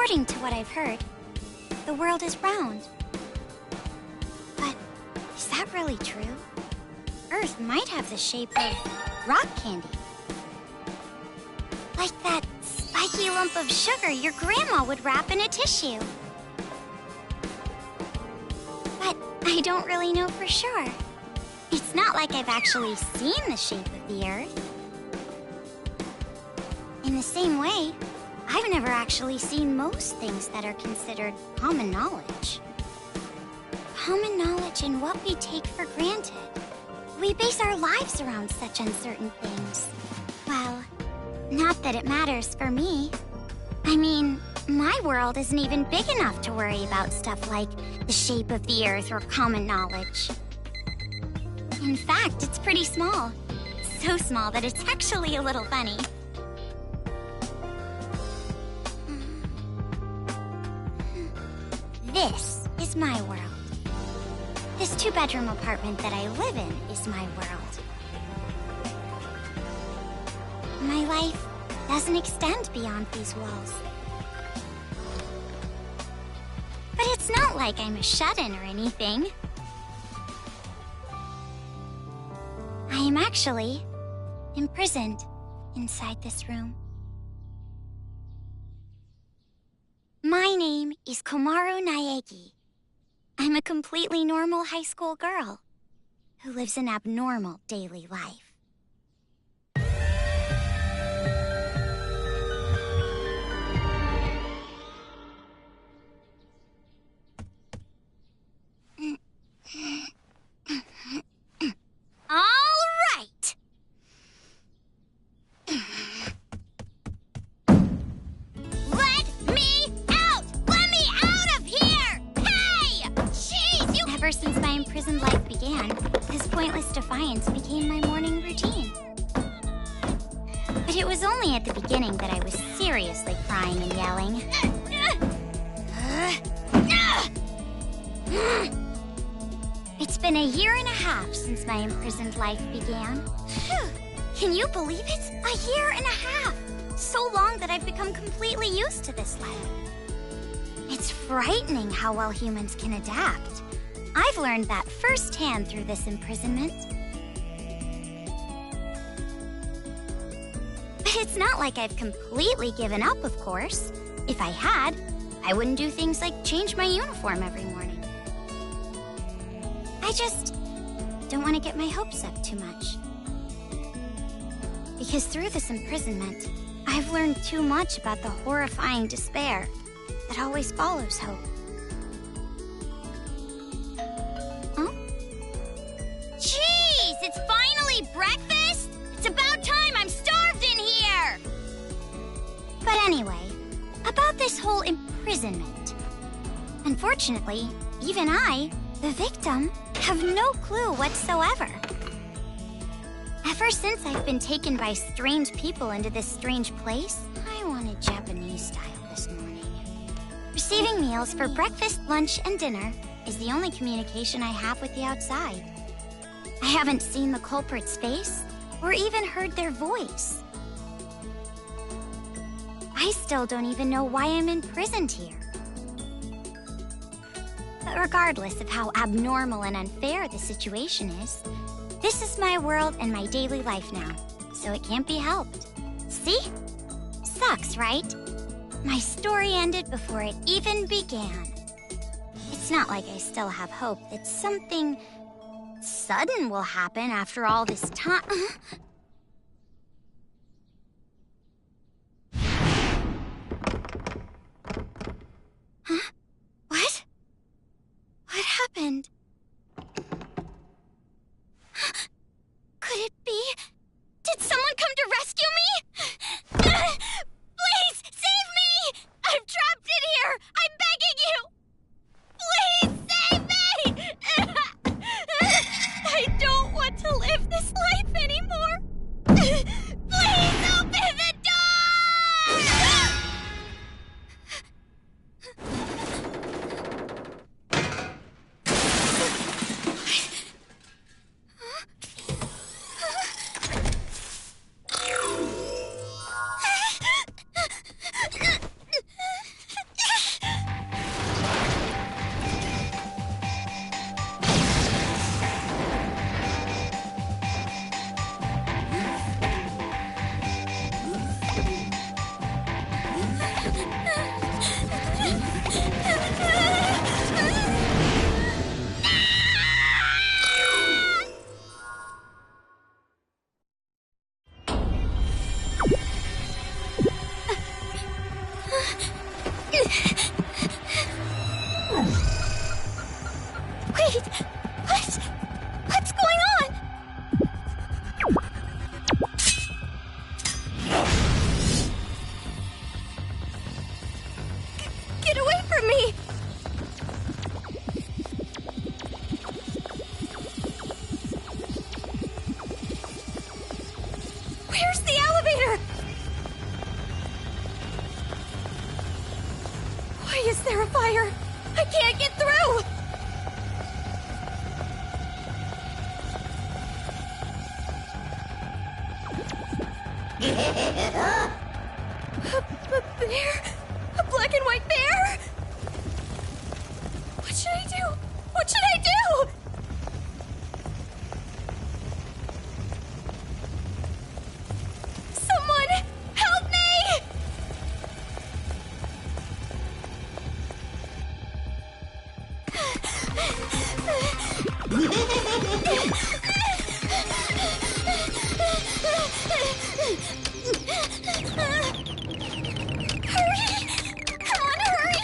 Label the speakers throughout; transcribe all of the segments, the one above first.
Speaker 1: According to what I've heard, the world is round. But is that really true? Earth might have the shape of rock candy. Like that spiky lump of sugar your grandma would wrap in a tissue. But I don't really know for sure. It's not like I've actually seen the shape of the Earth. In the same way, I've never actually seen most things that are considered common knowledge. Common knowledge in what we take for granted. We base our lives around such uncertain things. Well, not that it matters for me. I mean, my world isn't even big enough to worry about stuff like the shape of the Earth or common knowledge. In fact, it's pretty small. So small that it's actually a little funny. This is my world. This 2-bedroom apartment that I live in is my world. My life doesn't extend beyond these walls. But it's not like I'm a shut-in or anything. I am actually imprisoned inside this room. My name is Komaru Naegi. I'm a completely normal high school girl who lives an abnormal daily life. All right. Let me out! Let me out of here! Hey! Jeez, you... Ever since my imprisoned life began, this pointless defiance became my morning routine. But it was only at the beginning that I was seriously crying and yelling. It's been 1.5 years since my imprisoned life began. Can you believe it? 1.5 years! So long that I've become completely used to this life. It's frightening how well humans can adapt. I've learned that firsthand through this imprisonment. But it's not like I've completely given up, of course. If I had, I wouldn't do things like change my uniform every morning. I just don't want to get my hopes up too much. Because through this imprisonment, I've learned too much about the horrifying despair that always follows hope. Huh? Jeez, it's finally breakfast? It's about time, I'm starved in here! But anyway, about this whole imprisonment. Unfortunately, even I, the victim, have no clue whatsoever. Ever since I've been taken by strange people into this strange place, I wanted Japanese style this morning. Receiving meals for breakfast, lunch, and dinner is the only communication I have with the outside. I haven't seen the culprit's face or even heard their voice. I still don't even know why I'm imprisoned here. But regardless of how abnormal and unfair the situation is, this is my world and my daily life now, so it can't be helped. See? Sucks, right? My story ended before it even began. It's not like I still have hope that something sudden will happen after all this time. Huh? What? What happened? Could it be? Did someone come to rescue me? Please, save me! I'm trapped in here! I'm begging you! Please, save me! I don't want to live this life anymore! Where's the elevator? Why is there a fire? I can't get through! A bear? A black and white bear? What should I do? What should I do? Someone help me! Hurry! Come on, hurry!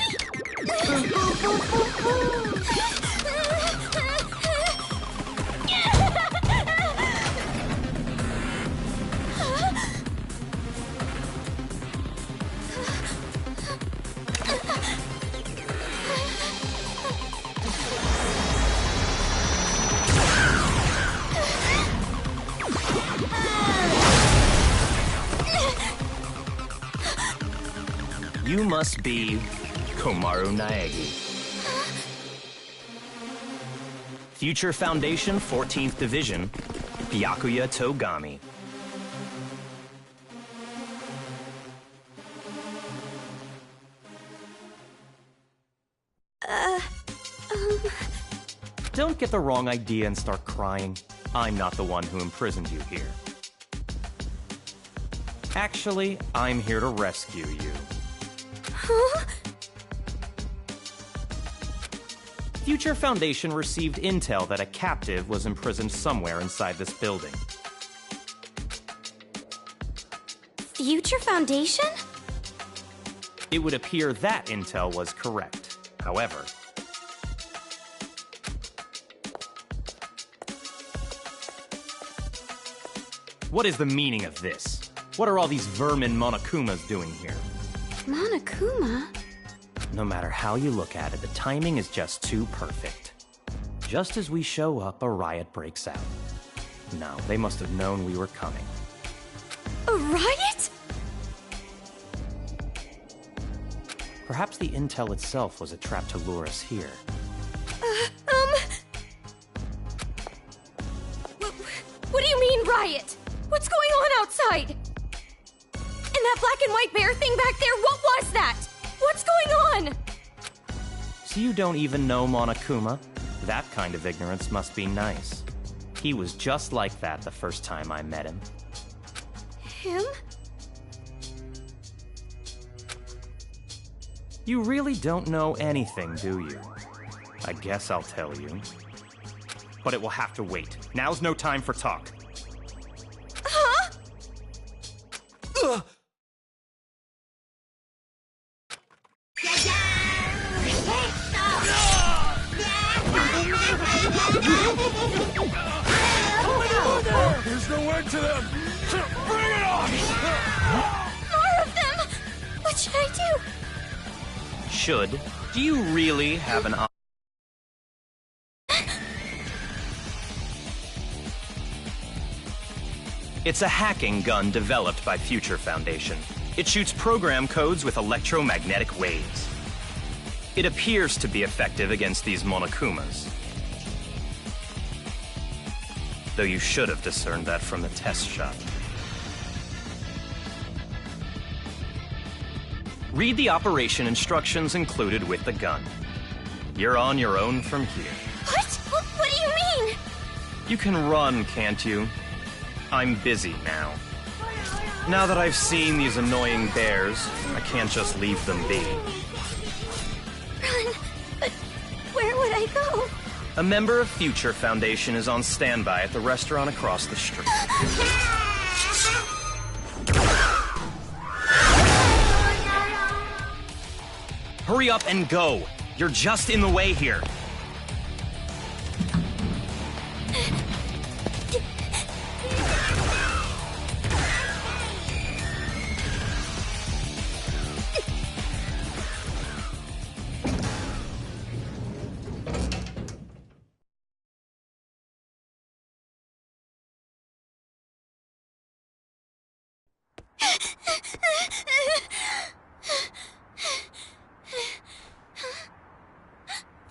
Speaker 2: You must be Komaru Naegi. Future Foundation 14th Division, Byakuya Togami. Don't get the wrong idea and start crying. I'm not the one who imprisoned you here. Actually, I'm here to rescue you.
Speaker 1: Huh?
Speaker 2: Future Foundation received intel that a captive was imprisoned somewhere inside this building.
Speaker 1: Future Foundation?
Speaker 2: It would appear that intel was correct. However, what is the meaning of this? What are all these vermin Monokumas doing here?
Speaker 1: Monokuma?
Speaker 2: No matter how you look at it, the timing is just too perfect. Just as we show up, a riot breaks out. No, they must have known we were coming.
Speaker 1: A riot?
Speaker 2: Perhaps the intel itself was a trap to lure us here.
Speaker 1: What do you mean, riot? What's going on outside? And that black and white bear thing back there, what was that? What's going on?
Speaker 2: So you don't even know Monokuma? That kind of ignorance must be nice. He was just like that the first time I met him.
Speaker 1: Him?
Speaker 2: You really don't know anything, do you? I guess I'll tell you. But it will have to wait. Now's no time for talk.
Speaker 1: Huh?
Speaker 2: Ugh.
Speaker 3: There's no end to them! Bring it on!
Speaker 1: More of them! What should I do?
Speaker 2: Should? Do you really have an... It's a hacking gun developed by Future Foundation. It shoots program codes with electromagnetic waves. It appears to be effective against these Monokumas. Though you should have discerned that from the test shot. Read the operation instructions included with the gun. You're on your own from here.
Speaker 1: What? What do you mean?
Speaker 2: You can run, can't you? I'm busy now. Now that I've seen these annoying bears, I can't just leave them be.
Speaker 1: Run? But where would I go?
Speaker 2: A member of Future Foundation is on standby at the restaurant across the street. Hurry up and go! You're just in the way here.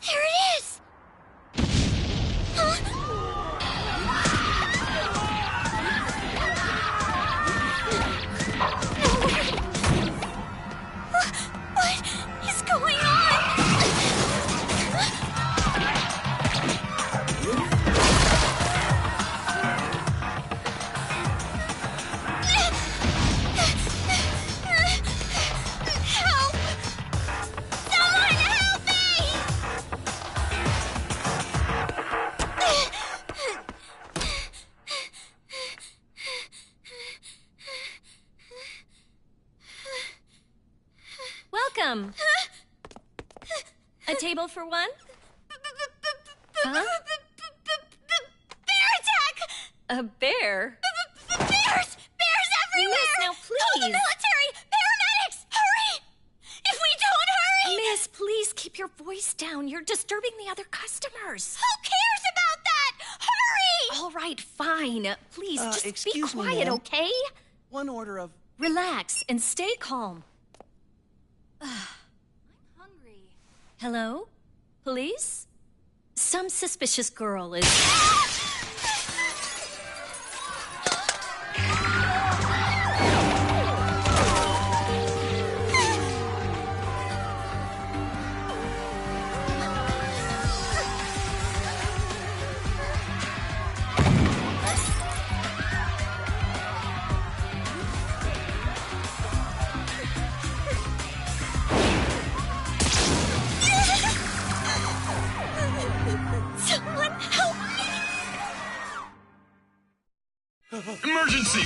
Speaker 1: There it is! What is going on? Help! Someone help me!
Speaker 4: Welcome. A table for one? Huh?
Speaker 1: Bear attack!
Speaker 4: A bear?
Speaker 1: Bears! Bears everywhere!
Speaker 4: Miss, now
Speaker 1: Call the
Speaker 4: please.
Speaker 1: military! Paramedics! Hurry! If we don't hurry!
Speaker 4: Miss, please keep your voice down. You're disturbing the other customers.
Speaker 1: Who cares about that? Hurry!
Speaker 4: All right, fine. Please, just be
Speaker 5: excuse me,
Speaker 4: quiet,
Speaker 5: ma'am.
Speaker 4: okay?
Speaker 5: One order of...
Speaker 4: Relax and stay calm. I'm hungry. Hello? Police? Some suspicious girl is...
Speaker 1: Someone help me!
Speaker 3: Emergency!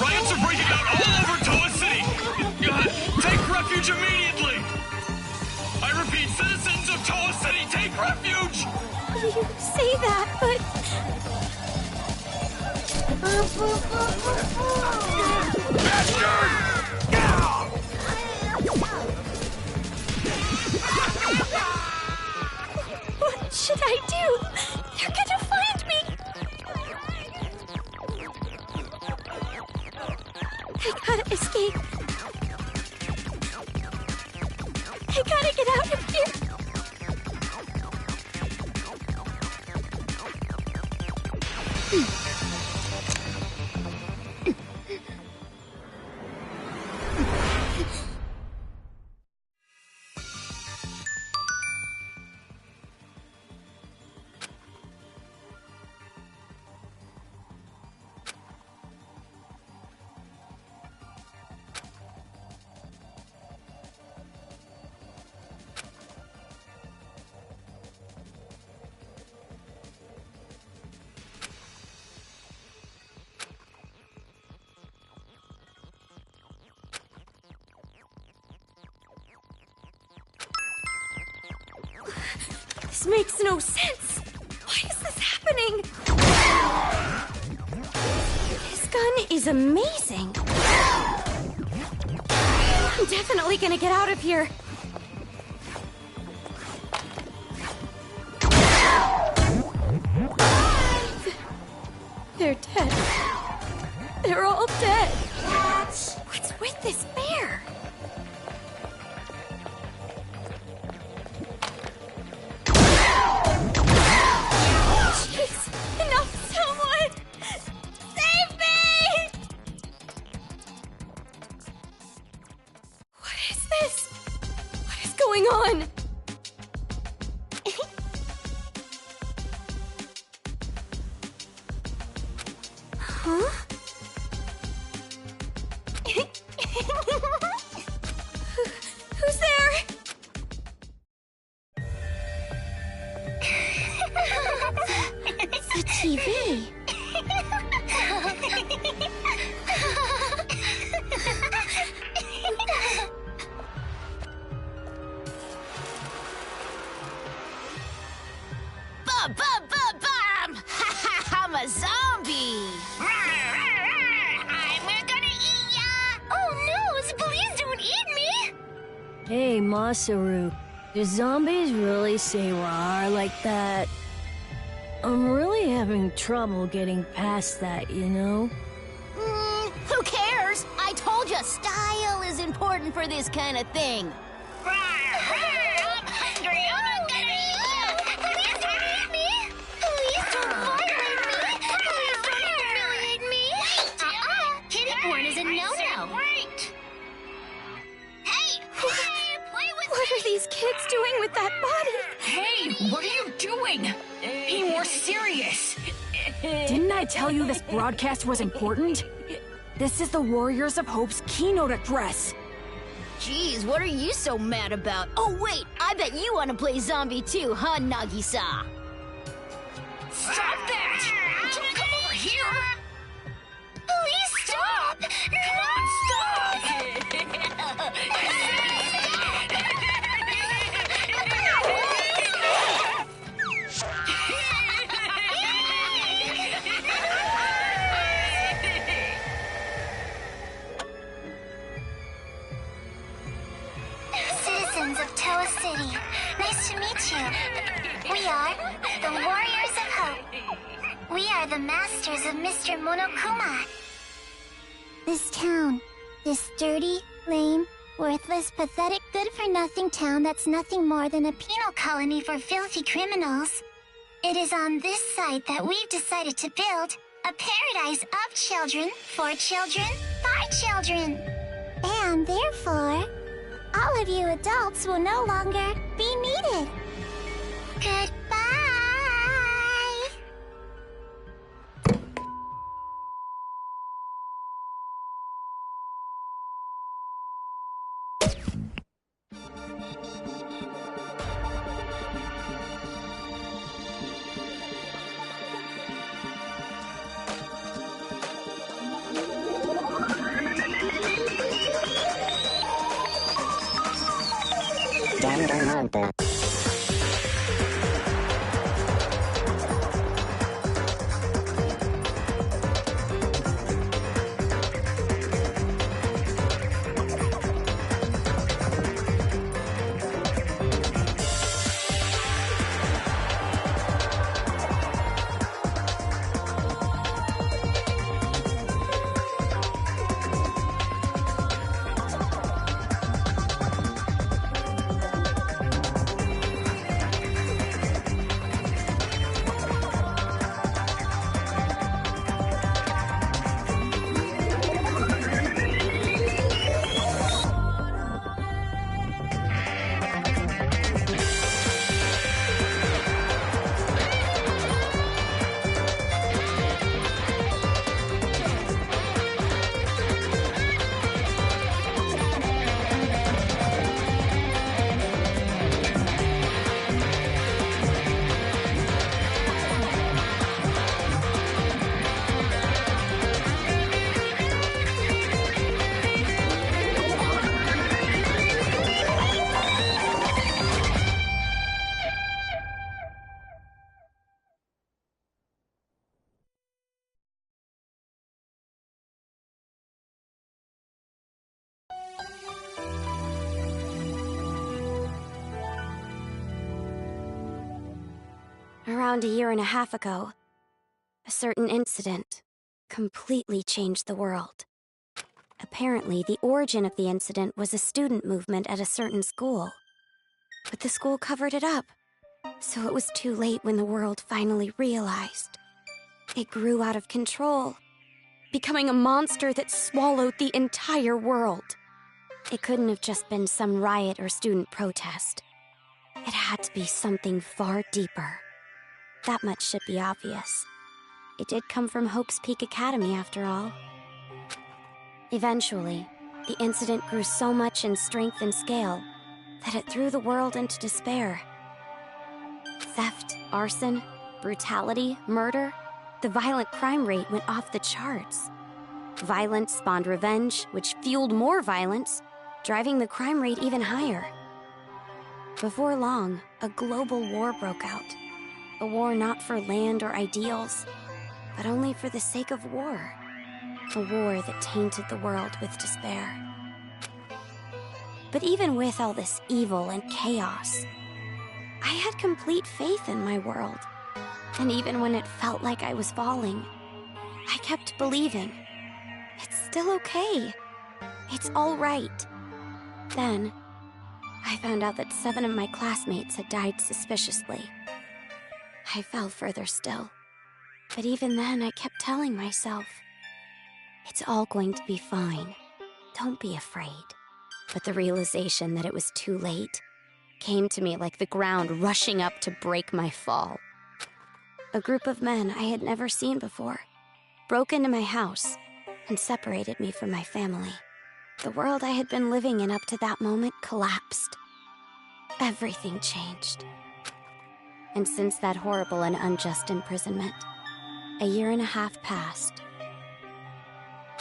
Speaker 3: Riots are breaking out all over Toa City! Take refuge immediately! I repeat, citizens of Toa City, take refuge!
Speaker 1: You say that, but... What should I do? They're gonna find me! I gotta escape. I gotta get out of here. This makes no sense. Why is this happening? This gun is amazing. I'm definitely gonna get out of here. They're dead. They're all dead. What's with this bear? Jeez, enough, someone! Save me! What is this? What is going on? Huh? Who's there? It's the TV.
Speaker 6: Bum, bum, bum, bum! I'm a zombie! I'm gonna eat ya!
Speaker 1: Oh no, please don't eat me!
Speaker 7: Hey, Masaru, do zombies really say rawr like that? I'm really having trouble getting past that, you know?
Speaker 6: Who cares? I told Style is important for this kind of thing.
Speaker 1: I'm hungry. I'm gonna eat you. Please don't eat me. Please don't violate me. Please don't humiliate me. Kitty porn is a no-no. Hey, play with
Speaker 4: What are these kids doing with that body?
Speaker 5: Hey, what are you doing? Be more serious.
Speaker 8: Didn't I tell you this broadcast was important? This is the Warriors of Hope's keynote address.
Speaker 6: Jeez, what are you so mad about? Oh, wait, I bet you want to play zombie too, huh, Nagisa?
Speaker 5: Stop that! Don't come over here!
Speaker 1: Please stop!
Speaker 5: Come on, stop!
Speaker 1: Citizens of Toa City, nice to meet you. We are the Warriors of Hope. We are the masters of Mr. Monokuma. This town, this dirty, lame, worthless, pathetic, good-for-nothing town that's nothing more than a penal colony for filthy criminals. It is on this site that we've decided to build a paradise of children, for children, by children. And therefore, all of you adults will no longer be needed. Goodbye!
Speaker 9: Dangan Ronpa.
Speaker 10: Around a year and a half ago, a certain incident completely changed the world. Apparently, the origin of the incident was a student movement at a certain school. But the school covered it up, so it was too late when the world finally realized. It grew out of control, becoming a monster that swallowed the entire world. It couldn't have just been some riot or student protest. It had to be something far deeper. That much should be obvious. It did come from Hope's Peak Academy, after all. Eventually, the incident grew so much in strength and scale that it threw the world into despair. Theft, arson, brutality, murder, the violent crime rate went off the charts. Violence spawned revenge, which fueled more violence, driving the crime rate even higher. Before long, a global war broke out. A war not for land or ideals, but only for the sake of war. A war that tainted the world with despair. But even with all this evil and chaos, I had complete faith in my world. And even when it felt like I was falling, I kept believing. It's still okay. It's all right. Then, I found out that 7 of my classmates had died suspiciously. I fell further still. But even then, I kept telling myself, it's all going to be fine. Don't be afraid. But the realization that it was too late came to me like the ground rushing up to break my fall. A group of men I had never seen before broke into my house and separated me from my family. The world I had been living in up to that moment collapsed. Everything changed. And since that horrible and unjust imprisonment, a 1.5 years passed.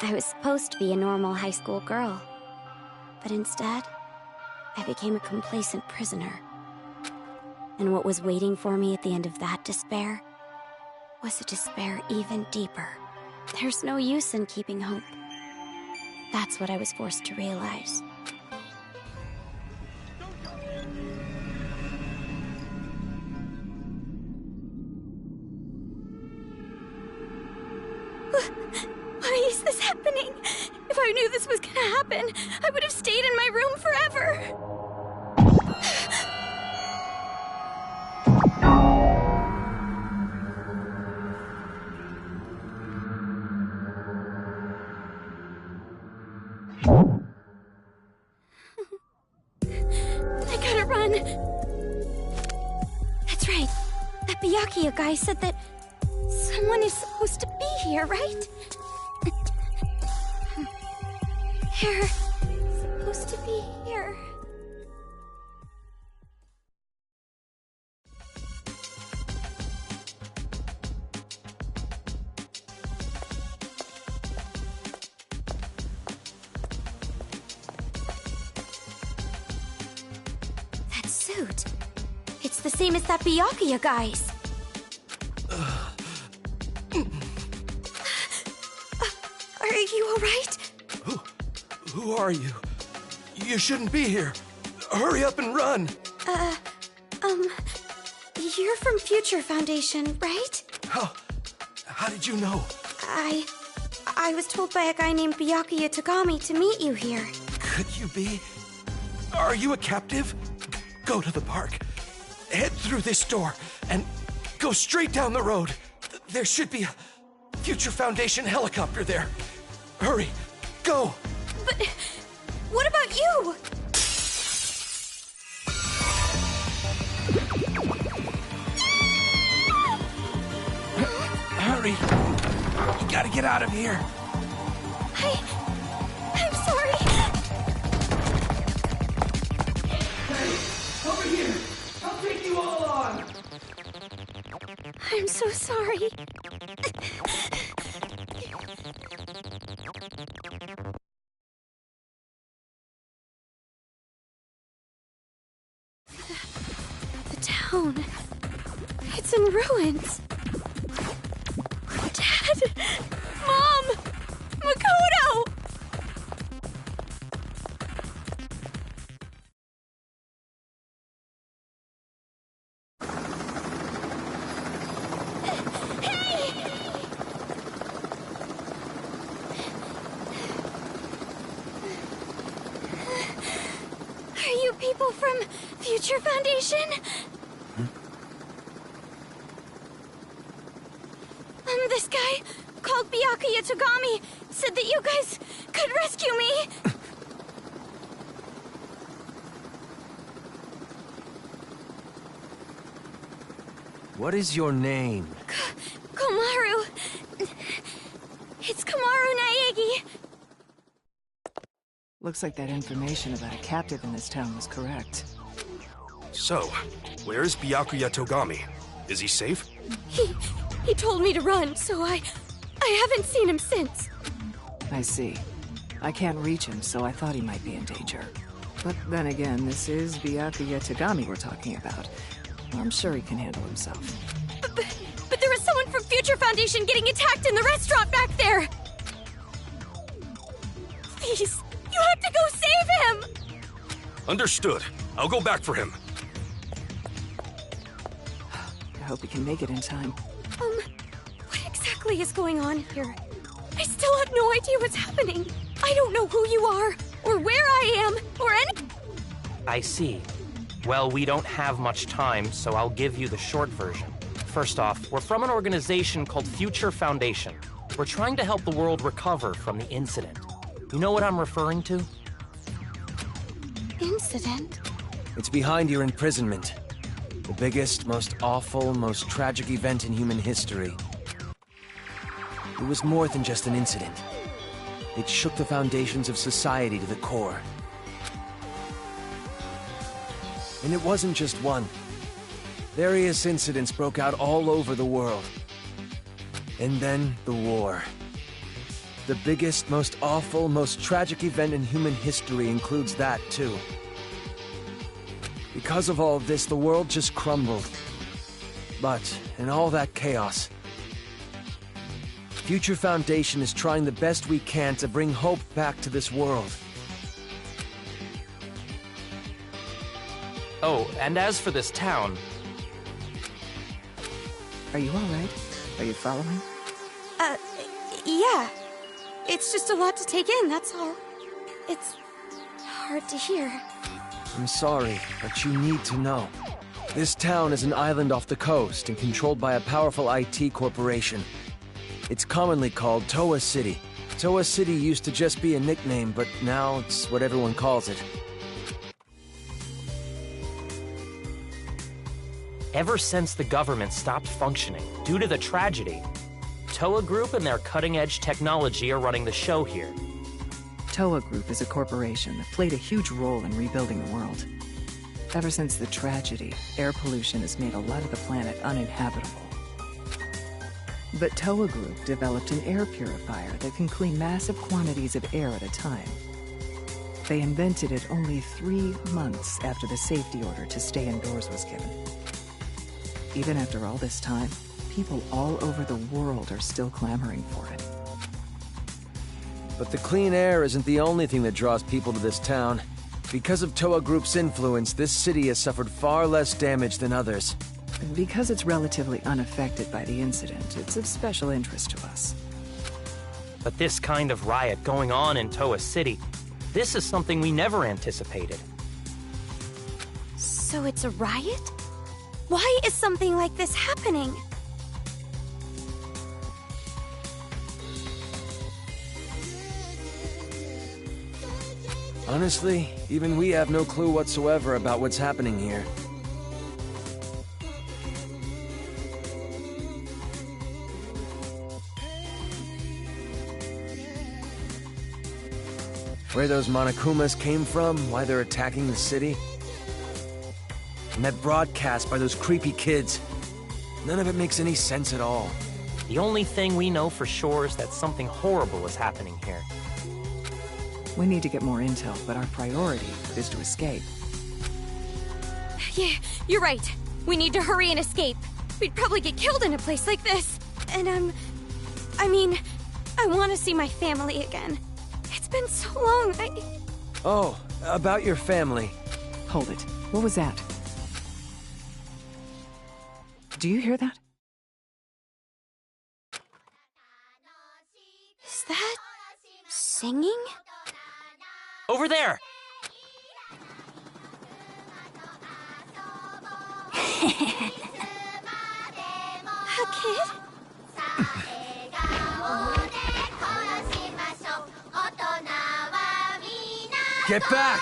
Speaker 10: I was supposed to be a normal high school girl, but instead, I became a complacent prisoner. And what was waiting for me at the end of that despair was a despair even deeper. There's no use in keeping hope. That's what I was forced to realize. Why is this happening? If I knew this was gonna happen, I would have stayed in my room forever. I gotta run. That's right. That Byakuya guy said that someone is supposed to be here, right? They're supposed to be here. That suit. It's the same as that Byakuya guy's. Are you alright?
Speaker 11: Who are you? You shouldn't be here. Hurry up and run.
Speaker 10: You're from Future Foundation, right?
Speaker 11: How did you know?
Speaker 10: I was told by a guy named Byakuya Tagami to meet you here.
Speaker 11: Could you be? Are you a captive? Go to the park. Head through this door and go straight down the road. There should be a Future Foundation helicopter there. Hurry, go.
Speaker 10: But what about you?
Speaker 11: Hurry. You gotta get out of here.
Speaker 10: I'm sorry.
Speaker 11: Hey, over here. I'll take you all on.
Speaker 10: I'm so sorry. The town. It's in ruins. Dad! Mom! Makoto! Are you people from Future Foundation? This guy, called Byakuya Tagami, said that you guys could rescue me.
Speaker 11: What is your name?
Speaker 10: Komaru. It's Komaru Naegi.
Speaker 12: Looks like that information about a captive in this town was correct.
Speaker 13: So, where is Byakuya Tagami? Is he safe?
Speaker 10: He told me to run, so I haven't seen him since.
Speaker 12: I see. I can't reach him, so I thought he might be in danger. But then again, this is Byakuya Tagami we're talking about. I'm sure he can handle himself.
Speaker 10: But there was someone from Future Foundation getting attacked in the restaurant back there! Please, you have to go save him!
Speaker 13: Understood. I'll go back for him.
Speaker 12: I hope he can make it in time.
Speaker 10: What exactly is going on here? I still have no idea what's happening.
Speaker 8: I don't know who you are, or where I am, or any...
Speaker 14: I see. Well, we don't have much time, so I'll give you the short version. First off, we're from an organization called Future Foundation. We're trying to help the world recover from the incident. You know what I'm referring to?
Speaker 10: Incident?
Speaker 15: It's behind your imprisonment. The biggest, most awful, most tragic event in human history. It was more than just an incident. It shook the foundations of society to the core. And it wasn't just one. Various incidents broke out all over the world. And then the war. The biggest, most awful, most tragic event in human history includes that, too. Because of all of this, the world just crumbled. But, in all that chaos, Future Foundation is trying the best we can to bring hope back to this world.
Speaker 14: Oh, and as for this town...
Speaker 12: Are you alright? Are you following?
Speaker 10: Yeah. It's just a lot to take in, that's all. It's hard to hear.
Speaker 15: I'm sorry, but you need to know. This town is an island off the coast and controlled by a powerful IT corporation. It's commonly called Toa City. Toa City used to just be a nickname, but now it's what everyone calls it.
Speaker 14: Ever since the government stopped functioning due to the tragedy, Toa Group and their cutting-edge technology are running the show here.
Speaker 12: Toa Group is a corporation that played a huge role in rebuilding the world. Ever since the tragedy, air pollution has made a lot of the planet uninhabitable. But Toa Group developed an air purifier that can clean massive quantities of air at a time. They invented it only 3 months after the safety order to stay indoors was given. Even after all this time, people all over the world are still clamoring for it.
Speaker 15: But the clean air isn't the only thing that draws people to this town. Because of Toa Group's influence, this city has suffered far less damage than others.
Speaker 12: Because it's relatively unaffected by the incident, it's of special interest to us.
Speaker 14: But this kind of riot going on in Toa City, this is something we never anticipated.
Speaker 10: So it's a riot? Why is something like this happening?
Speaker 15: Honestly, even we have no clue whatsoever about what's happening here. Where those Monokumas came from, why they're attacking the city. And that broadcast by those creepy kids. None of it makes any sense at all.
Speaker 14: The only thing we know for sure is that something horrible is happening here.
Speaker 12: We need to get more intel, but our priority is to escape.
Speaker 8: Yeah, you're right. We need to hurry and escape. We'd probably get killed in a place like this. And I want to see my family again. It's been so long,
Speaker 15: Oh, about your family.
Speaker 12: Hold it. What was that? Do you hear that?
Speaker 10: Is that... singing?
Speaker 14: Over there!
Speaker 10: A kid?
Speaker 15: Get back!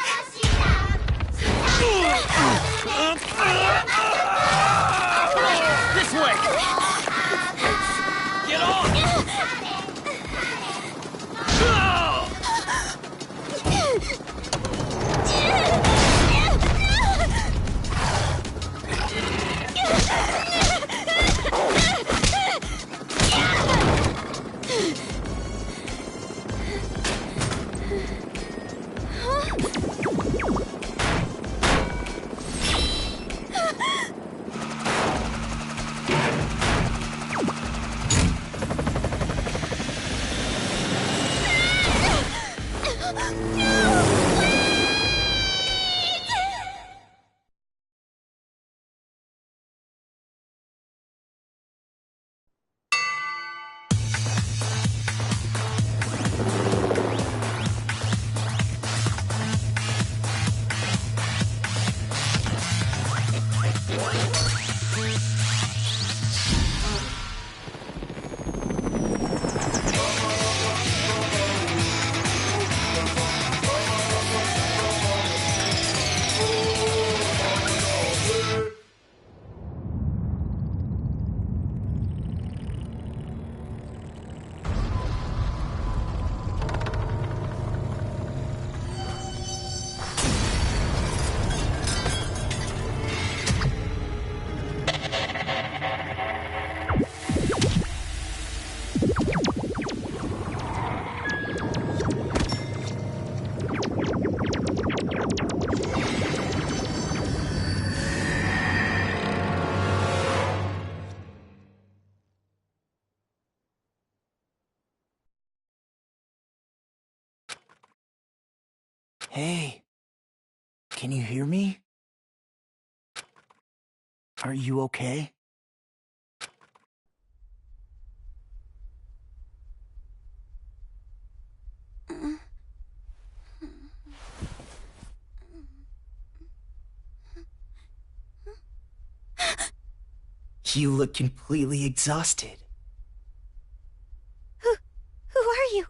Speaker 14: This way! Get on!
Speaker 16: Hey. Can you hear me? Are you okay? You look completely exhausted.
Speaker 8: Who are you?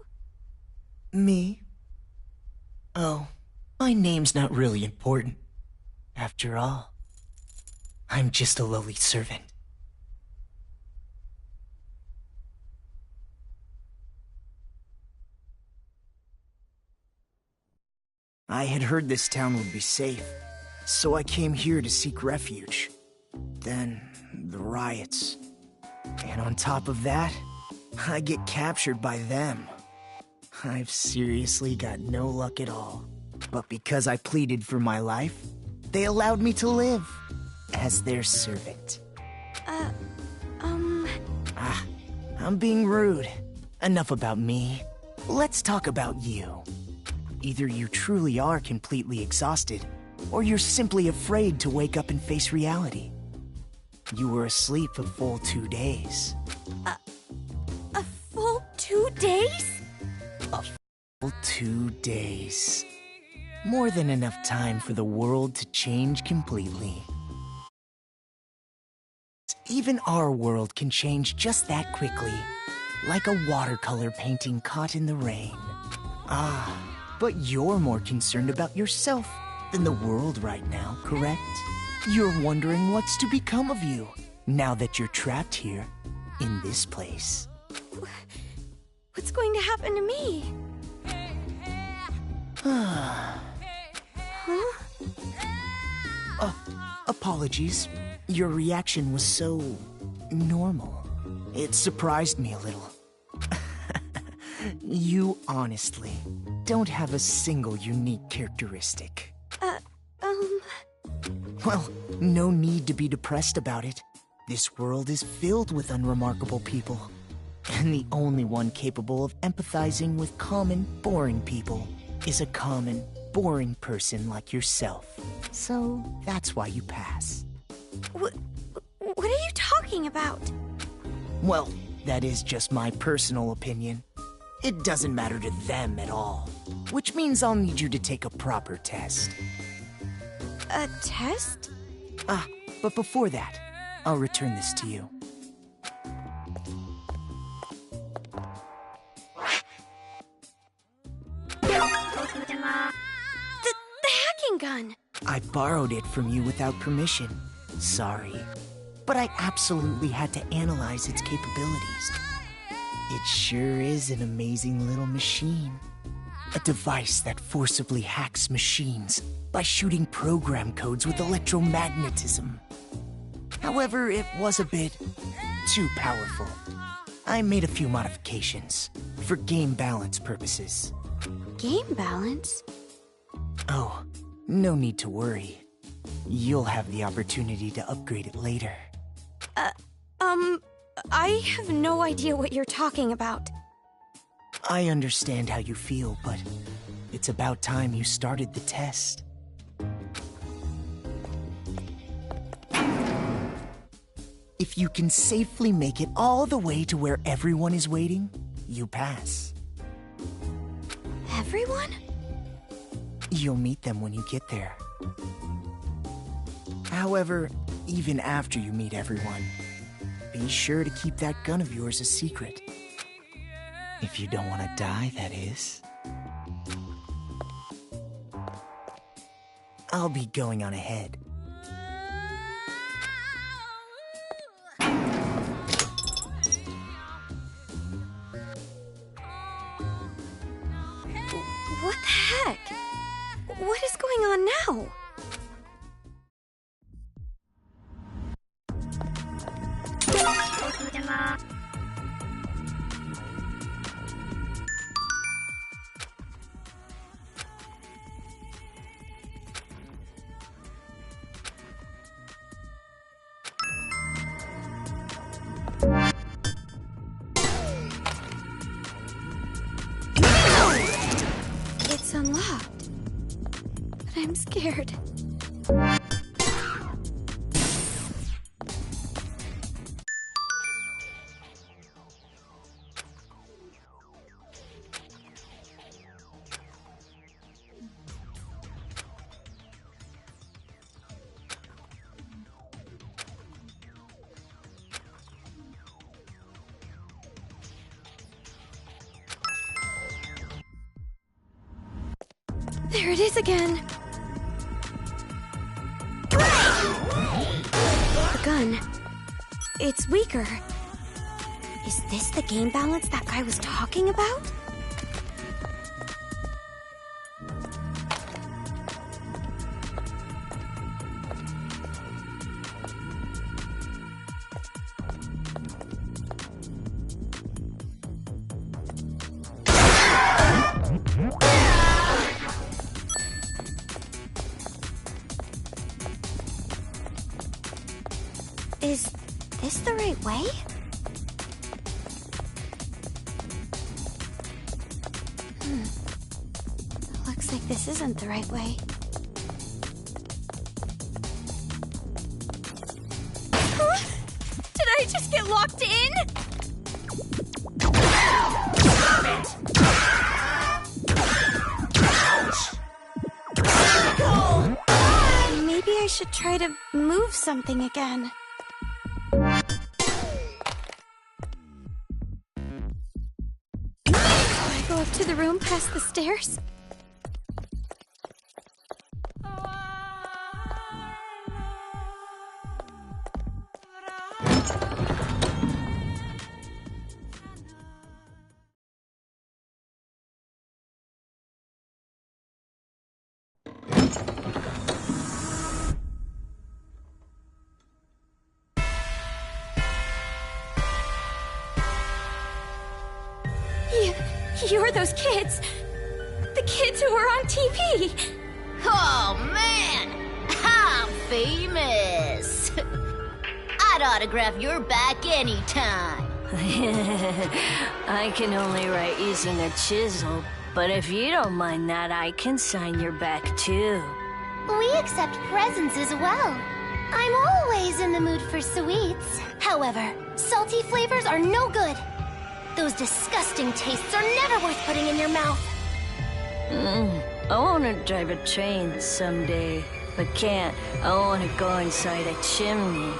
Speaker 16: Me? Oh, my name's not really important. After all, I'm just a lowly servant. I had heard this town would be safe, so I came here to seek refuge. Then, the riots. And on top of that, I get captured by them. I've seriously got no luck at all. But because I pleaded for my life, they allowed me to live as their servant. I'm being rude. Enough about me. Let's talk about you. Either you truly are completely exhausted, or you're simply afraid to wake up and face reality. You were asleep a full 2 days.
Speaker 8: A full 2 days?
Speaker 16: A full 2 days. More than enough time for the world to change completely. Even our world can change just that quickly, like a watercolor painting caught in the rain. But you're more concerned about yourself than the world right now, correct? You're wondering what's to become of you, now that you're trapped here, in this place.
Speaker 8: What's going to happen to me?
Speaker 16: Huh? Apologies. Your reaction was so normal. It surprised me a little. You honestly don't have a single unique characteristic. Well, no need to be depressed about it. This world is filled with unremarkable people. And the only one capable of empathizing with common, boring people is a common, boring person like yourself. So that's why you pass.
Speaker 8: What are you talking about?
Speaker 16: Well, that is just my personal opinion. It doesn't matter to them at all. Which means I'll need you to take a proper test.
Speaker 8: A test?
Speaker 16: But before that, I'll return this to you.
Speaker 8: The hacking gun!
Speaker 16: I borrowed it from you without permission. Sorry. But I absolutely had to analyze its capabilities. It sure is an amazing little machine. A device that forcibly hacks machines by shooting program codes with electromagnetism. However, it was a bit too powerful. I made a few modifications for game balance purposes.
Speaker 10: Game balance?
Speaker 16: Oh, no need to worry. You'll have the opportunity to upgrade it later.
Speaker 8: I have no idea what you're talking about.
Speaker 16: I understand how you feel, but it's about time you started the test. If you can safely make it all the way to where everyone is waiting, you pass.
Speaker 8: Everyone?
Speaker 16: You'll meet them when you get there. However, even after you meet everyone, be sure to keep that gun of yours a secret. If you don't want to die, that is. I'll be going on ahead.
Speaker 8: What the heck? What is going on now? It's unlocked. I'm scared. There it is again.
Speaker 10: The gun. It's weaker. Is this the game balance that guy was talking about? Is this the right way? Looks like this isn't the right way.
Speaker 8: Huh? Did I just get locked in?
Speaker 10: Maybe I should try to move something again.
Speaker 8: Go up to the room past the stairs? You're those kids. The kids who were on TV.
Speaker 6: Oh, man! I'm famous! I'd autograph your back anytime.
Speaker 7: I can only write using a chisel, but if you don't mind that, I can sign your back too.
Speaker 1: We accept presents as well. I'm always in the mood for sweets. However, salty flavors are no good. Those disgusting tastes are never worth putting in your mouth.
Speaker 7: I want to drive a train someday, but can't. I want to go inside a chimney.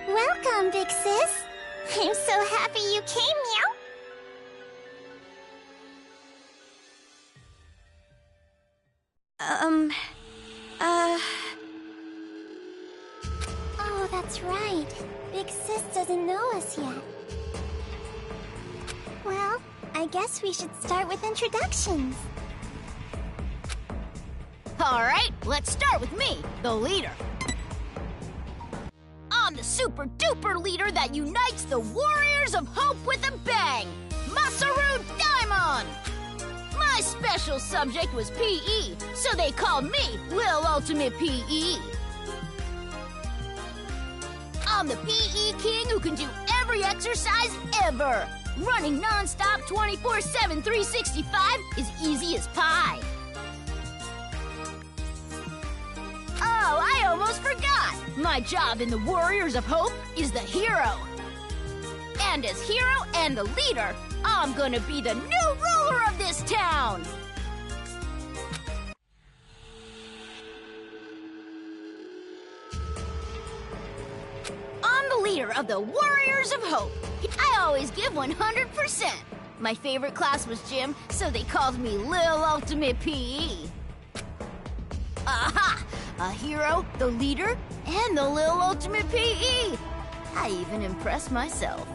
Speaker 1: Welcome, big sis. I'm so happy you came, meow. Oh, that's right. Big sis doesn't know us yet. Well, I guess we should start with introductions.
Speaker 6: All right, let's start with me, the leader. I'm the super-duper leader that unites the Warriors of Hope with a bang! Masaru Daimon! My special subject was PE, so they called me Lil Ultimate PE. I'm the PE king who can do every exercise ever! Running non-stop 24/7 365 is easy as pie. Oh, I almost forgot! My job in the Warriors of Hope is the hero. And as hero and the leader, I'm gonna be the new ruler of this town! I'm the leader of the Warriors of Hope. I always give 100%. My favorite class was gym, so they called me Lil Ultimate PE. Aha! A hero, the leader, and the Lil Ultimate PE. I even impressed myself.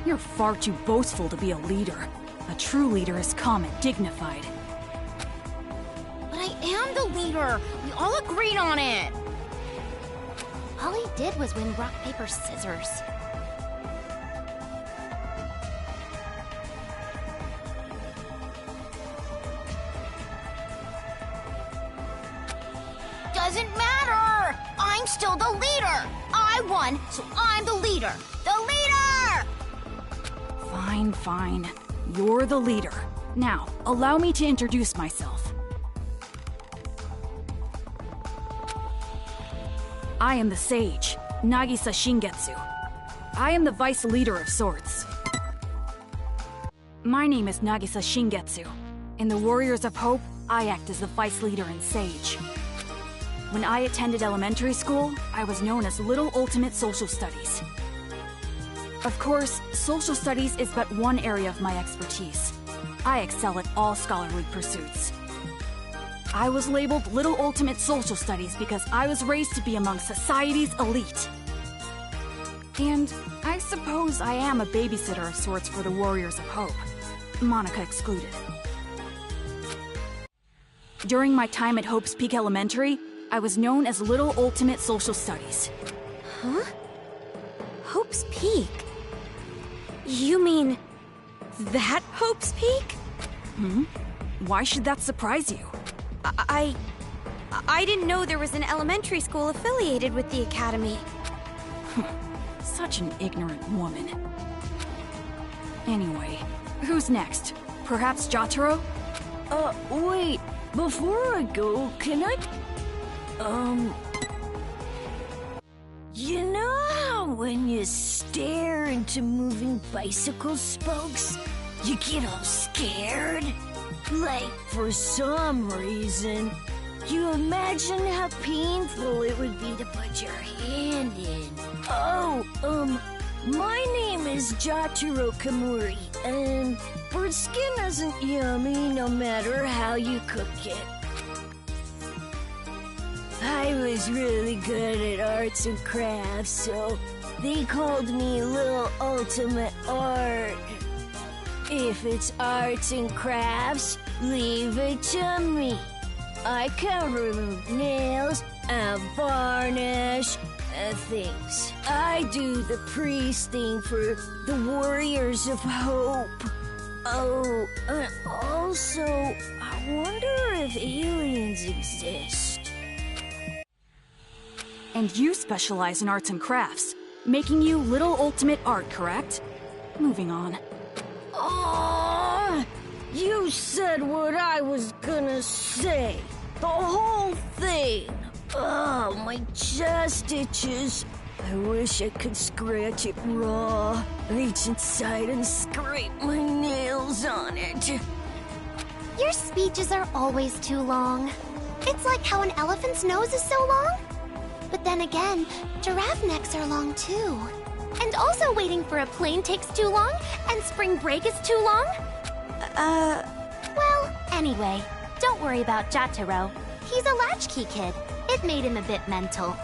Speaker 5: You're far too boastful to be a leader. A true leader is calm and dignified.
Speaker 6: But I am the leader. We all agreed on it.
Speaker 1: All he did was win rock, paper, scissors.
Speaker 6: doesn't matter! I'm still the leader! I won, so I'm the leader! The leader!
Speaker 5: Fine, fine. You're the leader. Now, allow me to introduce myself. I am the sage, Nagisa Shingetsu. I am the vice leader of sorts. My name is Nagisa Shingetsu. In the Warriors of Hope, I act as the vice leader and sage. When I attended elementary school, I was known as Little Ultimate Social Studies. Of course, social studies is but one area of my expertise. I excel at all scholarly pursuits. I was labeled Little Ultimate Social Studies because I was raised to be among society's elite. And I suppose I am a babysitter of sorts for the Warriors of Hope, Monica excluded. During my time at Hope's Peak Elementary, I was known as Little Ultimate Social Studies.
Speaker 10: Huh? Hope's Peak? You mean... that Hope's Peak?
Speaker 5: Hmm? Why should that surprise you?
Speaker 8: I didn't know there was an elementary school affiliated with the academy.
Speaker 5: Such an ignorant woman. Anyway, who's next? Perhaps Jotaro?
Speaker 7: Wait. Before I go, can I... You know how when you stare into moving bicycle spokes, you get all scared? Like, for some reason, you imagine how painful it would be to put your hand in. Oh, my name is Jotaro Kamuri, and bird skin isn't yummy no matter how you cook it. I was really good at arts and crafts, so they called me Little Ultimate Art. If it's arts and crafts, leave it to me. I can remove nails and varnish things. I do the priest thing for the Warriors of Hope. Oh, and also, I wonder if aliens exist.
Speaker 5: And you specialize in arts and crafts, making you Little Ultimate Art, correct? Moving on.
Speaker 7: Oh, you said what I was gonna say. The whole thing. Oh, my chest itches. I wish I could scratch it raw, reach inside and scrape my nails on it.
Speaker 1: Your speeches are always too long. It's like how an elephant's nose is so long. But then again, giraffe necks are long too. And also waiting for a plane takes too long, and spring break is too long? Well, anyway, don't worry about Jotaro. He's a latchkey kid. It made him a bit mental.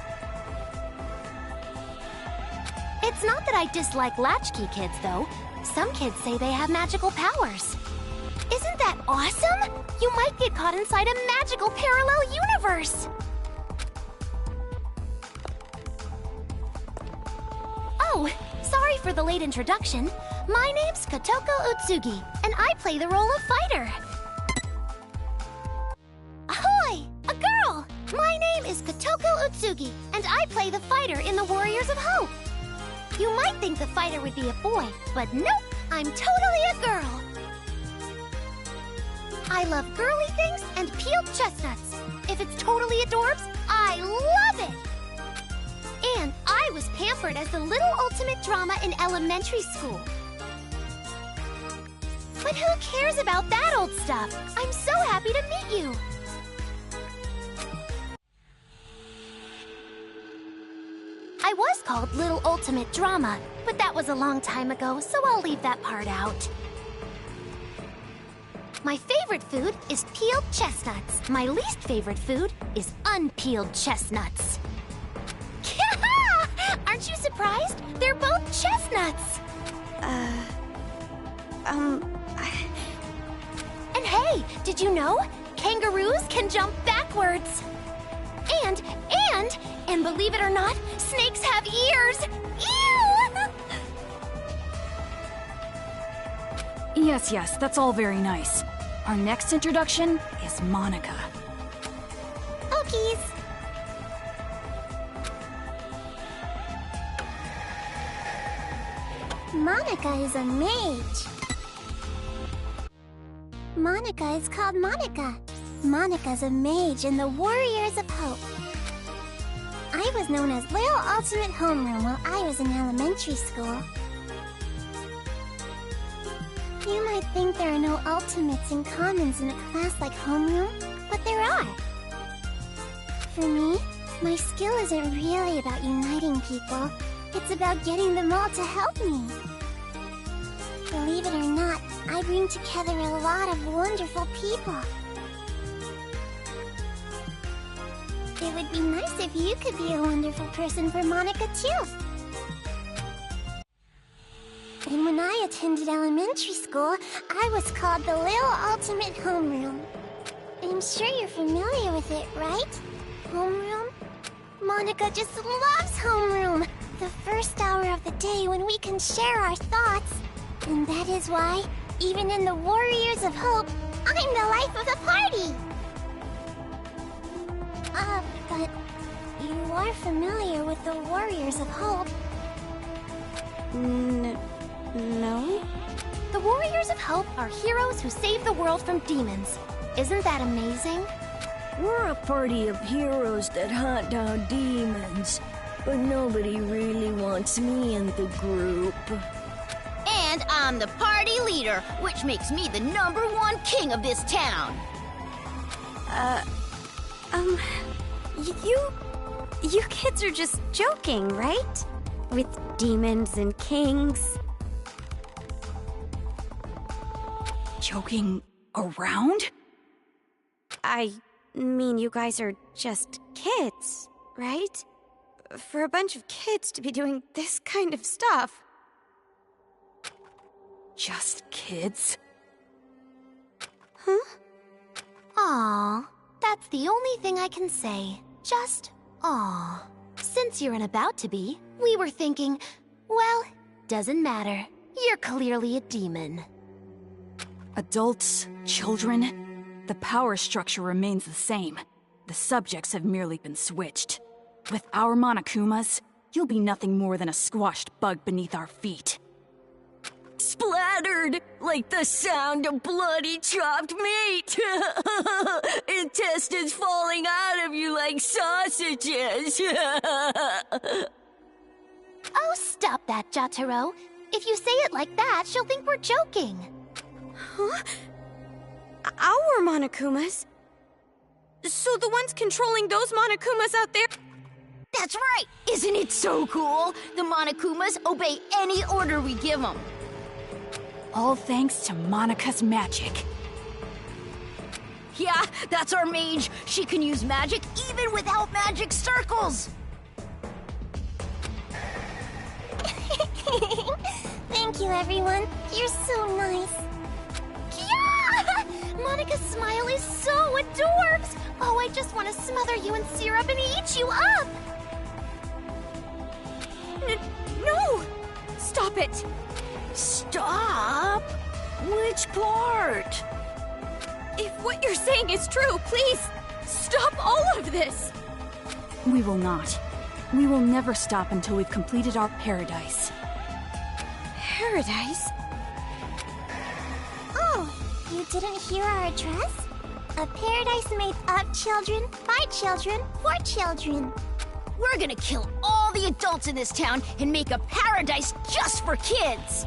Speaker 1: It's not that I dislike latchkey kids, though. Some kids say they have magical powers. Isn't that awesome? You might get caught inside a magical parallel universe! Oh, sorry for the late introduction. My name's Kotoko Utsugi, and I play the role of fighter. Ahoy! A girl! My name is Kotoko Utsugi, and I play the fighter in the Warriors of Hope. You might think the fighter would be a boy, but nope, I'm totally a girl. I love girly things and peeled chestnuts. If it's totally adorbs, I love it! And I was pampered as the little ultimate drama in elementary school. But who cares about that old stuff? I'm so happy to meet you. I was called Little Ultimate Drama, but that was a long time ago, so I'll leave that part out. My favorite food is peeled chestnuts. My least favorite food is unpeeled chestnuts. Aren't you surprised? They're both chestnuts! And hey, did you know? Kangaroos can jump backwards! And believe it or not, snakes have ears! Ew!
Speaker 5: Yes, that's all very nice. Our next introduction is Monica.
Speaker 1: Okies. Monica is a mage. Monica is called Monica. Monica's a mage in the Warriors of Hope. I was known as Little Ultimate Homeroom while I was in elementary school. You might think there are no ultimates and commons in a class like homeroom, but there are. For me, my skill isn't really about uniting people. It's about getting them all to help me. Believe it or not, I bring together a lot of wonderful people. It would be nice if you could be a wonderful person for Monica, too. And when I attended elementary school, I was called the Little Ultimate Homeroom. I'm sure you're familiar with it, right? Homeroom? Monica just loves homeroom! The first hour of the day when we can share our thoughts. And that is why, even in the Warriors of Hope, I'm the life of the party! But you are familiar with the Warriors of Hope.
Speaker 8: No?
Speaker 4: The Warriors of Hope are heroes who save the world from demons. Isn't that amazing?
Speaker 7: We're a party of heroes that hunt down demons, but nobody really wants me in the group.
Speaker 6: And I'm the party leader, which makes me the #1 king of this town.
Speaker 10: You kids are just joking, right? With demons and kings.
Speaker 5: Joking around?
Speaker 10: I mean, you guys are just kids, right?
Speaker 8: For a bunch of kids to be doing this kind of stuff.
Speaker 5: Just kids?
Speaker 8: Huh?
Speaker 4: Aw, that's the only thing I can say. Just aw. Since you're an about to be, we were thinking, well, doesn't matter. You're clearly a demon.
Speaker 5: Adults, children, the power structure remains the same. The subjects have merely been switched. With our Monokumas, you'll be nothing more than a squashed bug beneath our feet.
Speaker 7: Splattered like the sound of bloody chopped meat. Intestines falling out of you like sausages.
Speaker 4: Oh, stop that, Jotaro. If you say it like that, she'll think we're joking.
Speaker 8: Huh? Our Monokumas? So the ones controlling those Monokumas out there...
Speaker 6: That's right! Isn't it so cool? The Monokumas obey any order we give them.
Speaker 5: All thanks to Monica's magic.
Speaker 6: Yeah, that's our mage. She can use magic even without magic circles.
Speaker 1: Thank you, everyone. You're so nice.
Speaker 4: Yeah! Monica's smile is so adorbs! Oh, I just want to smother you in syrup and eat you up!
Speaker 8: No! Stop it!
Speaker 7: Stop? Which part?
Speaker 8: If what you're saying is true, please, stop all of this!
Speaker 5: We will not. We will never stop until we've completed our paradise.
Speaker 8: Paradise?
Speaker 1: Oh, you didn't hear our address? A paradise made of children, by children, for children.
Speaker 6: We're gonna kill all the adults in this town and make a paradise just for kids!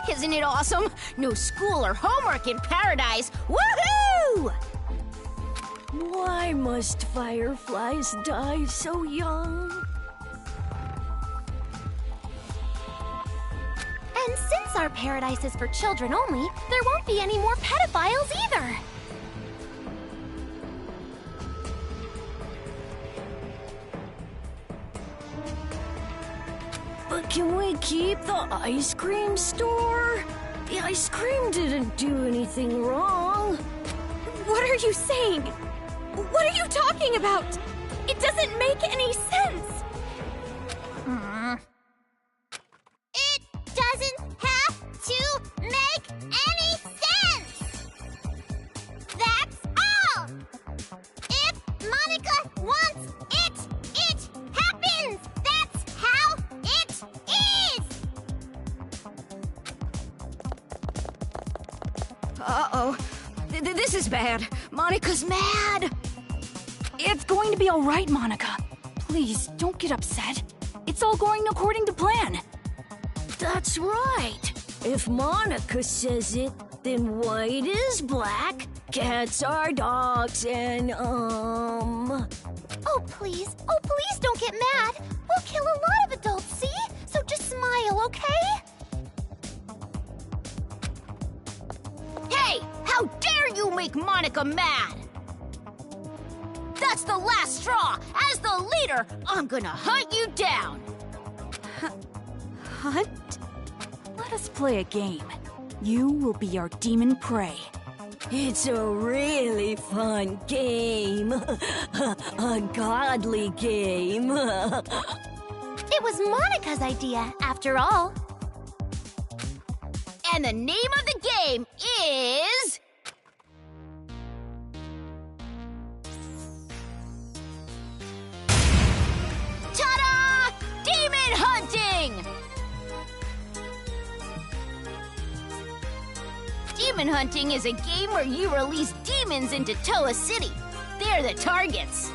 Speaker 6: Isn't it awesome? No school or homework in paradise! Woohoo!
Speaker 7: Why must fireflies die so young?
Speaker 4: And since our paradise is for children only, there won't be any more pedophiles either!
Speaker 7: But can we keep the ice cream store? The ice cream didn't do anything wrong.
Speaker 8: What are you saying? What are you talking about? It doesn't make any sense!
Speaker 1: It doesn't have to make any sense! That's all! If Monica wants it, it happens! That's how it
Speaker 5: Uh-oh. This is bad. Monica's mad. It's going to be all right, Monica. Please, don't get upset. It's all going according to plan.
Speaker 7: That's right. If Monica says it, then white is black, cats are dogs, and,
Speaker 4: Oh, please don't get mad. We'll kill a lot of adults, see? So just smile, okay?
Speaker 6: Hey! How dare you make Monica mad! That's the last straw! As the leader, I'm gonna hunt you down!
Speaker 5: Hunt? Let us play a game. You will be our demon prey.
Speaker 7: it's a really fun game. A godly game.
Speaker 4: It was Monica's idea, after all.
Speaker 6: And the name of the game is... Ta-da! Demon Hunting! Demon Hunting is a game where you release demons into Toa City. They're the targets.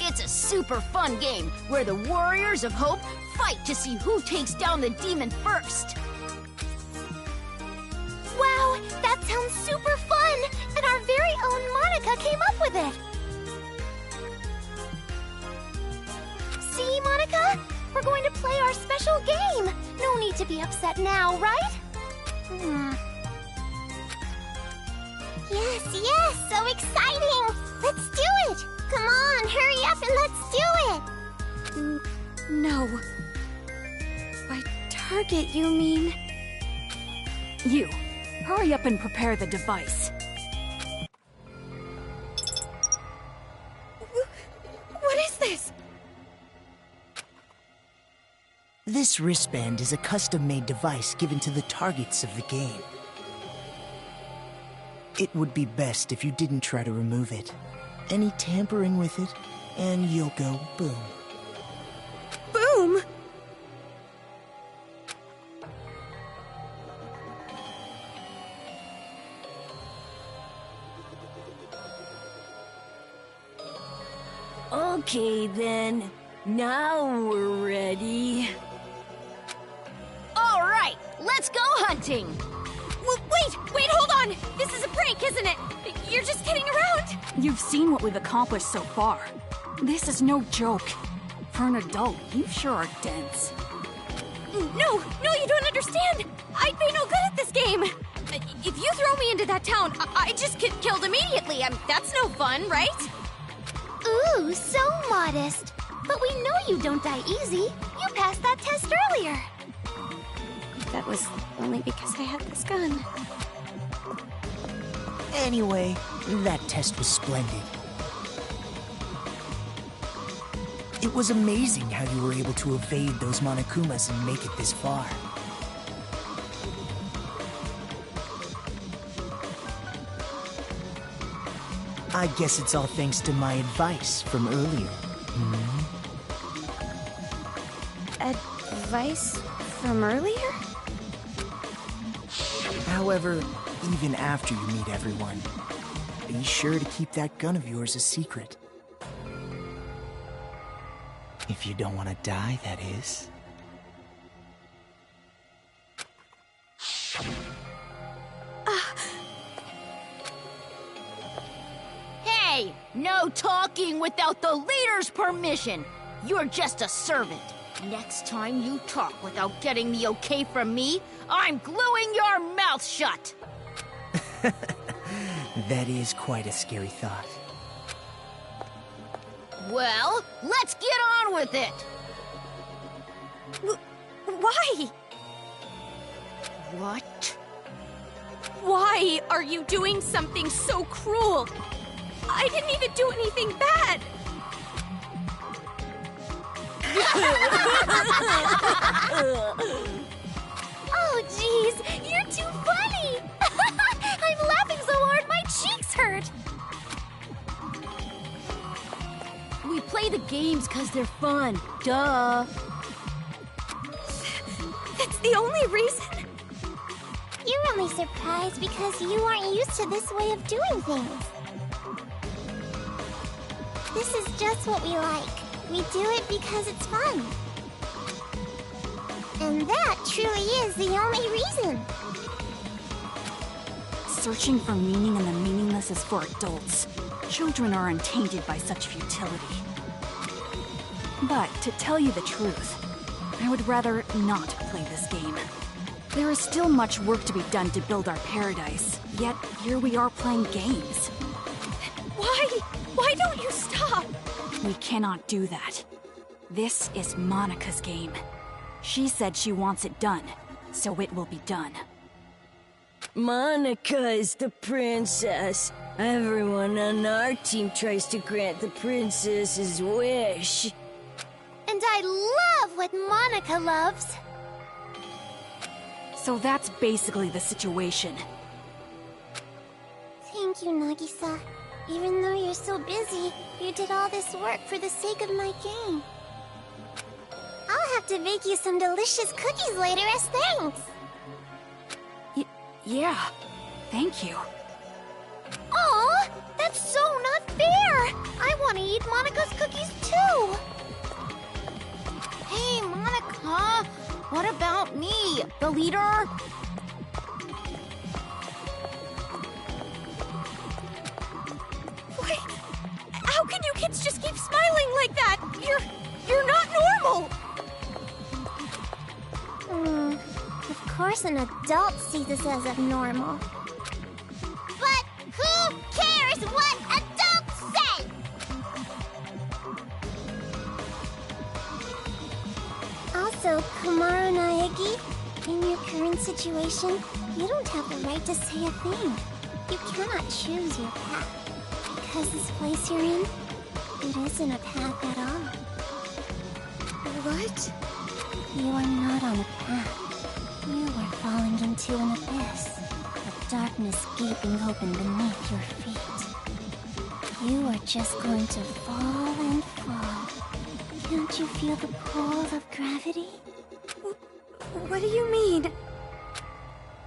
Speaker 6: It's a super fun game where the Warriors of Hope fight to see who takes down the demon first.
Speaker 4: Wow, that sounds super fun! And our very own Monica came up with it! See, Monica? We're going to play our special game! No need to be upset now, right?
Speaker 1: Yes, so exciting! Let's do it! Come on, hurry up and let's do it!
Speaker 8: No. By target, you mean?
Speaker 5: You. Hurry up and prepare the device.
Speaker 8: What is this?
Speaker 16: This wristband is a custom-made device given to the targets of the game. It would be best if you didn't try to remove it. Any tampering with it, and you'll go boom.
Speaker 8: Boom?
Speaker 7: Okay, then. Now we're ready.
Speaker 6: All right, let's go hunting.
Speaker 8: Wait, hold on! This is a prank, isn't it? You're just kidding around!
Speaker 5: You've seen what we've accomplished so far. This is no joke. For an adult, you sure are dense.
Speaker 8: No, you don't understand! I'd be no good at this game! If you throw me into that town, I just get killed immediately. That's no fun, right?
Speaker 4: Ooh, so modest. But we know you don't die easy. You passed that test earlier.
Speaker 8: That was only because I had this gun.
Speaker 16: Anyway, that test was splendid. It was amazing how you were able to evade those Monokumas and make it this far. I guess it's all thanks to my advice from earlier.
Speaker 8: Advice from earlier?
Speaker 16: However, even after you meet everyone, be sure to keep that gun of yours a secret. If you don't want to die, that is.
Speaker 6: Hey, no talking without the leader's permission. You're just a servant. Next time you talk without getting the okay from me, I'm gluing your mouth shut.
Speaker 16: That is quite a scary thought.
Speaker 6: Well, let's get on with it.
Speaker 8: Why?
Speaker 6: What?
Speaker 8: Why are you doing something so cruel? I didn't even do anything bad.
Speaker 4: Oh, jeez, you're too funny! I'm laughing so hard my cheeks hurt!
Speaker 6: We play the games because they're fun. Duh.
Speaker 8: That's the only reason?
Speaker 1: You're only surprised because you aren't used to this way of doing things. This is just what we like. We do it because it's fun. And that truly is the only reason.
Speaker 5: Searching for meaning in the meaningless is for adults. Children are untainted by such futility. But to tell you the truth, I would rather not play this game. There is still much work to be done to build our paradise, yet here we are playing games.
Speaker 8: Why? Why don't you stop?
Speaker 5: We cannot do that. This is Monica's game. She said she wants it done, so it will be done.
Speaker 7: Monica is the princess. Everyone on our team tries to grant the princess's wish.
Speaker 4: And I love what Monica loves.
Speaker 5: So that's basically the situation.
Speaker 1: Thank you, Nagisa. Even though you're so busy, you did all this work for the sake of my game. I'll have to bake you some delicious cookies later as thanks.
Speaker 5: Yeah, thank you.
Speaker 4: Aw, that's so not fair! I want to eat Monica's cookies too!
Speaker 6: Hey, Monica! What about me, the leader?
Speaker 8: Wait, how can you kids just keep smiling like that? You're not normal!
Speaker 1: Of course an adult sees this as abnormal. But who cares what adults say? Also, Kamaru Naegi, in your current situation, you don't have the right to say a thing. You cannot choose your path. Because this place you're in, it isn't a path at all.
Speaker 8: What?
Speaker 1: You are not on a path. You are falling into an abyss, a darkness gaping open beneath your feet. You are just going to fall and fall. Can't you feel the pull of gravity?
Speaker 8: What do you mean?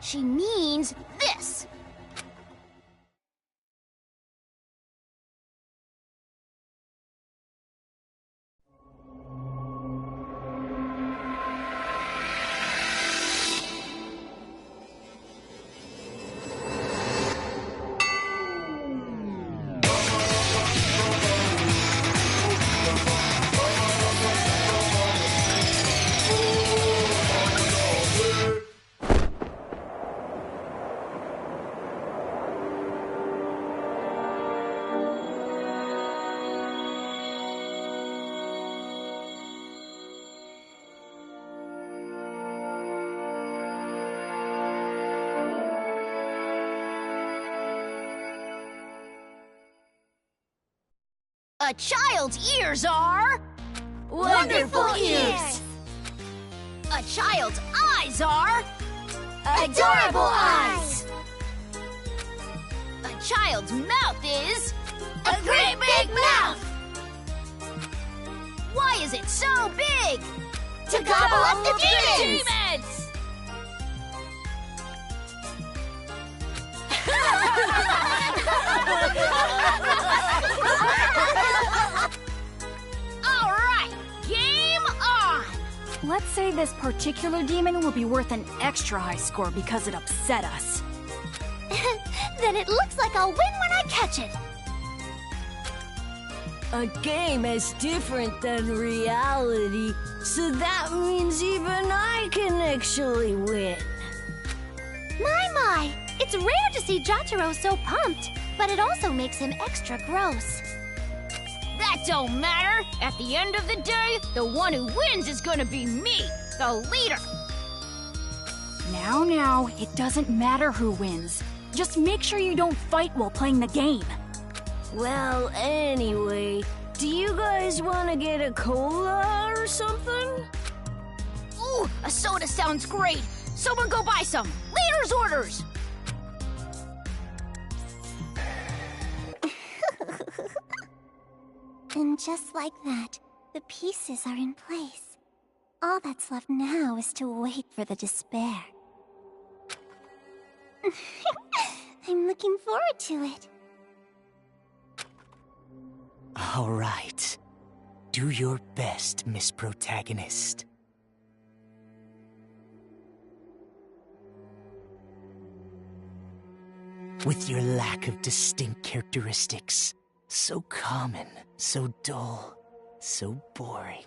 Speaker 6: She means this. A child's ears are...
Speaker 7: Wonderful ears!
Speaker 6: A child's eyes are...
Speaker 7: Adorable eyes!
Speaker 6: A child's mouth is...
Speaker 7: A great big mouth!
Speaker 6: Why is it so big?
Speaker 7: To gobble up the demons!
Speaker 6: All right, game on!
Speaker 5: Let's say this particular demon will be worth an extra high score because it upset us.
Speaker 4: Then it looks like I'll win when I catch it.
Speaker 7: A game is different than reality, so that means even I can actually win.
Speaker 4: My! It's rare to see Jotaro so pumped, but it also makes him extra gross.
Speaker 6: That don't matter. At the end of the day, the one who wins is gonna be me, the leader.
Speaker 5: Now, it doesn't matter who wins. Just make sure you don't fight while playing the game.
Speaker 7: Well, anyway, do you guys want to get a cola or something?
Speaker 6: Ooh, a soda sounds great. Someone go buy some. Leader's orders.
Speaker 1: And just like that, the pieces are in place. All that's left now is to wait for the despair.
Speaker 4: I'm looking forward to it.
Speaker 16: All right. Do your best, Miss Protagonist. With your lack of distinct characteristics, so common, so dull, so boring.